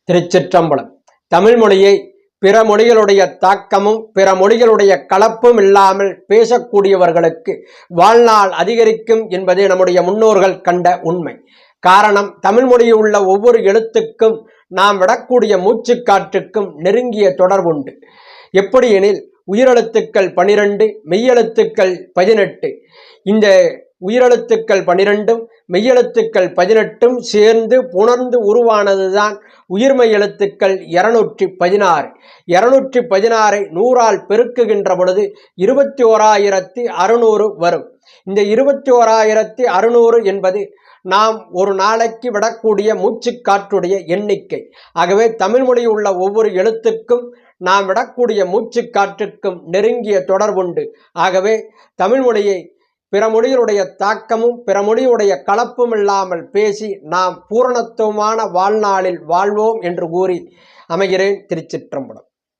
திருச்சிற்றம்பலம். தமிழ் மொழியை பிற மொழிகளுடைய தாக்கமும் பிற மொழிகளுடைய கலப்பும் இல்லாமல் பேசக்கூடியவர்களுக்கு வாழ்நாள் அதிகரிக்கும் என்பதே நம்முடைய முன்னோர்கள் கண்ட உண்மை. காரணம், தமிழ் மொழியில் உள்ள ஒவ்வொரு எழுத்துக்கும் நாம் விடக்கூடிய மூச்சுக்காற்றுக்கும் நெருங்கிய தொடர்புண்டு. எப்படி எனில், உயிரெழுத்துக்கள் 12, மெய்யெழுத்துக்கள் 18. இந்த உயிரெழுத்துக்கள் 12ம் மெய்யெழுத்துக்கள் 18ம் சேர்ந்து புணர்ந்து உருவானதுதான் உயிர்மெய் எழுத்துக்கள் 216. 216ஐ 100ஆல் பெருக்குகின்ற பொழுது 21,600 வரும். இந்த 21,600 என்பது நாம் ஒரு நாளைக்கு விடக்கூடிய மூச்சுக்காற்றுடைய எண்ணிக்கை. ஆகவே தமிழ் மொழியில் உள்ள ஒவ்வொரு எழுத்துக்கும் நாம் விடக்கூடிய மூச்சுக்காற்றுக்கும் நெருங்கிய தொடர்புண்டு. ஆகவே தமிழ் மொழியை பிற மொழிகளுடைய தாக்கமும் பிற மொழியுடைய கலப்பும் இல்லாமல் பேசி நாம் பூரணத்துவமான வாழ்நாளில் வாழ்வோம் என்று கூறி அமைகிறேன். திருச்சிற்றம்பலம்.